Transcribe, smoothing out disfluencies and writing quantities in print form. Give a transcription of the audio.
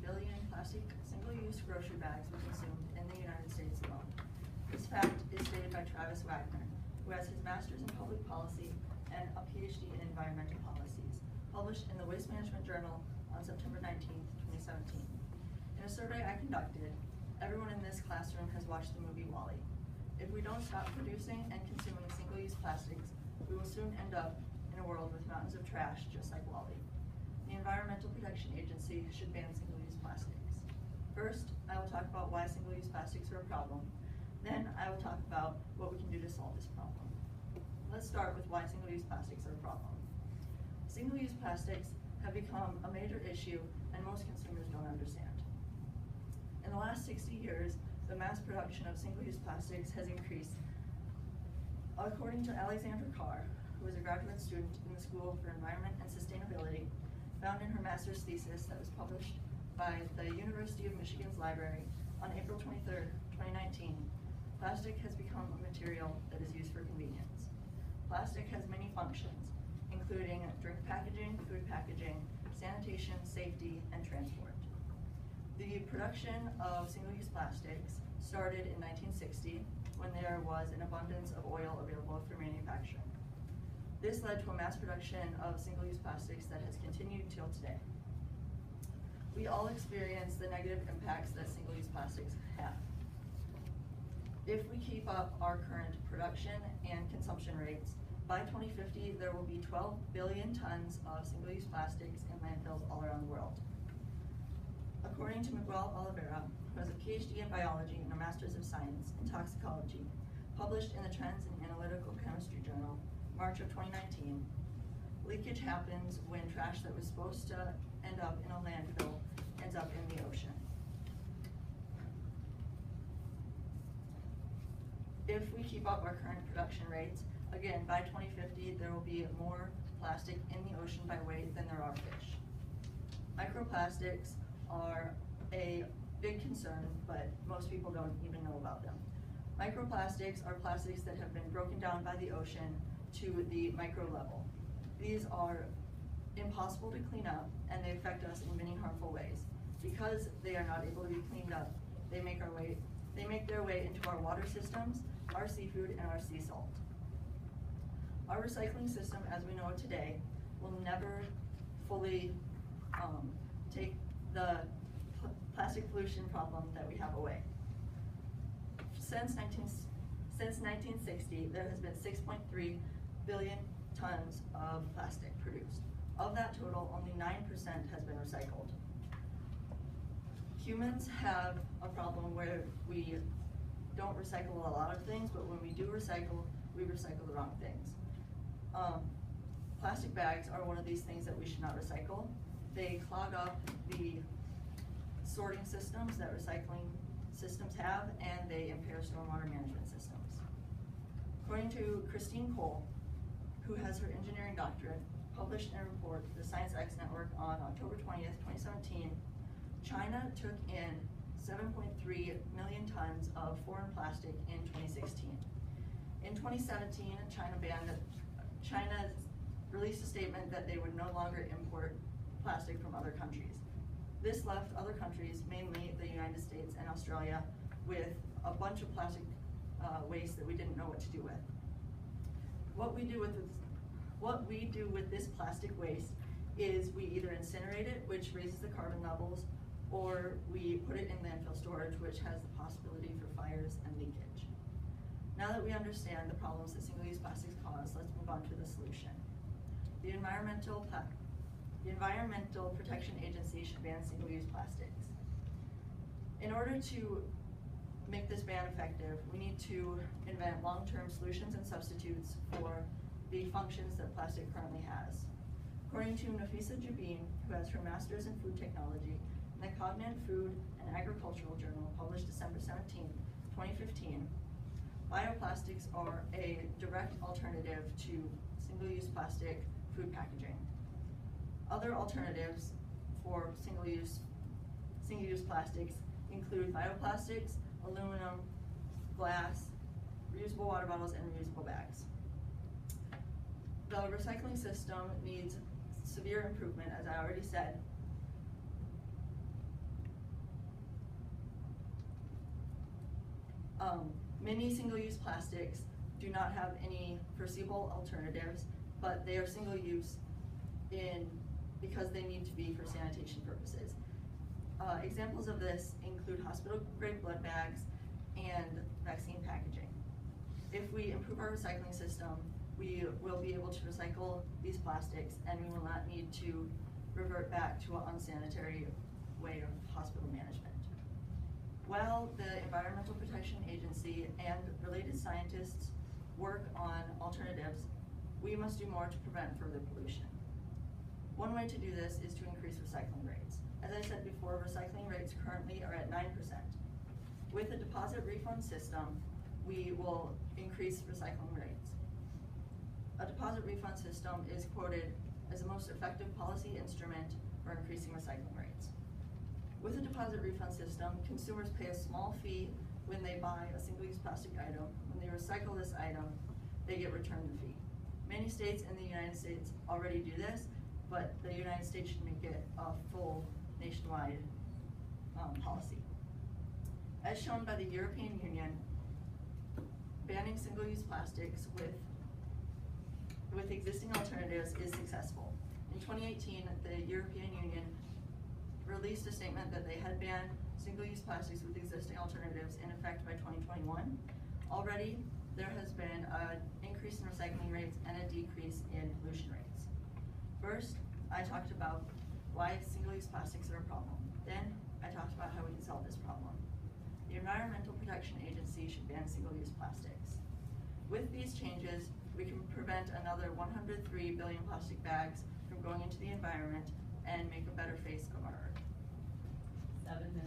billion plastic single-use grocery bags were consumed in the United States alone. This fact is stated by Travis Wagner, who has his master's in public policy and a PhD in environmental policies, published in the Waste Management Journal on September 19, 2017. In a survey I conducted, everyone in this classroom has watched the movie WALL-E. If we don't stop producing and consuming single-use plastics, we will soon end up in a world with mountains of trash just like WALL-E. The Environmental Protection Agency should ban single-use plastics. First, I will talk about why single-use plastics are a problem. Then I will talk about what we can do to solve this problem. Let's start with why single-use plastics are a problem. Single-use plastics have become a major issue and most consumers don't understand. In the last 60 years, the mass production of single-use plastics has increased. According to Alexandra Carr, who is a graduate student in the School for Environment and Sustainability, found in her master's thesis that was published by the University of Michigan's library on April 23, 2019, plastic has become a material that is used for convenience. Plastic has many functions, including drink packaging, food packaging, sanitation, safety, and transport. The production of single-use plastics started in 1960 when there was an abundance of oil available for manufacturing. This led to a mass production of single-use plastics that has continued till today. We all experience the negative impacts that single-use plastics have. If we keep up our current production and consumption rates, by 2050 there will be 12 billion tons of single-use plastics in landfills all around the world. According to Miguel Oliveira, who has a PhD in biology and a Master's of Science in Toxicology, published in the Trends in Analytical Chemistry Journal, March of 2019, leakage happens when trash that was supposed to end up in a landfill ends up in the ocean. If we keep up our current production rates, again, by 2050, there will be more plastic in the ocean by weight than there are fish. Microplastics are a big concern, but most people don't even know about them. Microplastics are plastics that have been broken down by the ocean to the micro level. These are impossible to clean up, and they affect us in many harmful ways. Because they are not able to be cleaned up, they make their way into our water systems, our seafood, and our sea salt. Our recycling system, as we know it today, will never fully take the plastic pollution problem that we have away. Since 1960, there has been 6.3 billion tons of plastic produced. Of that total, only 9% has been recycled. Humans have a problem where we don't recycle a lot of things, but when we do recycle, we recycle the wrong things. Plastic bags are one of these things that we should not recycle. They clog up the sorting systems that recycling systems have, and they impair stormwater management systems. According to Christine Cole, who has her engineering doctorate, published in a report to the Science X Network on October 20th, 2017, China took in 7.3 million tons of foreign plastic in 2016. In 2017, China released a statement that they would no longer import plastic from other countries. This left other countries, mainly the United States and Australia, with a bunch of plastic waste that we didn't know what to do with. What we do with this plastic waste is we either incinerate it, which raises the carbon levels, or we put it in landfill storage, which has the possibility for fires and leakage. Now that we understand the problems that single-use plastics cause, let's move on to the solution. The Environmental Protection Agency should ban single-use plastics. In order to make this ban effective, we need to invent long-term solutions and substitutes for the functions that plastic currently has. According to Nafisa Jabin, who has her master's in food technology, in the Cognate Food and Agricultural Journal, published December 17, 2015, bioplastics are a direct alternative to single-use plastic food packaging. Other alternatives for single-use plastics include bioplastics, aluminum, glass, reusable water bottles, and reusable bags. The recycling system needs severe improvement, as I already said. Many single-use plastics do not have any foreseeable alternatives, but they are single-use because they need to be for sanitation purposes. Examples of this include hospital-grade blood bags and vaccine packaging. If we improve our recycling system, we will be able to recycle these plastics, and we will not need to revert back to an unsanitary way of hospital management. While the Environmental Protection Agency and related scientists work on alternatives, we must do more to prevent further pollution. One way to do this is to increase recycling rates. As I said before, recycling rates currently are at 9%. With a deposit refund system, we will increase recycling rates. A deposit refund system is quoted as the most effective policy instrument for increasing recycling rates. With a deposit refund system, consumers pay a small fee when they buy a single-use plastic item. When they recycle this item, they get returned the fee. Many states in the United States already do this, but the United States should make it a full nationwide policy. As shown by the European Union, banning single-use plastics with existing alternatives is successful. In 2018, the European Union released a statement that they had banned single-use plastics with existing alternatives in effect by 2021. Already, there has been an increase in recycling rates and a decrease in pollution rates. First, I talked about why single-use plastics are a problem. Then, I talked about how we can solve this problem. The Environmental Protection Agency should ban single-use plastics. With these changes, we can prevent another 103 billion plastic bags from going into the environment and make a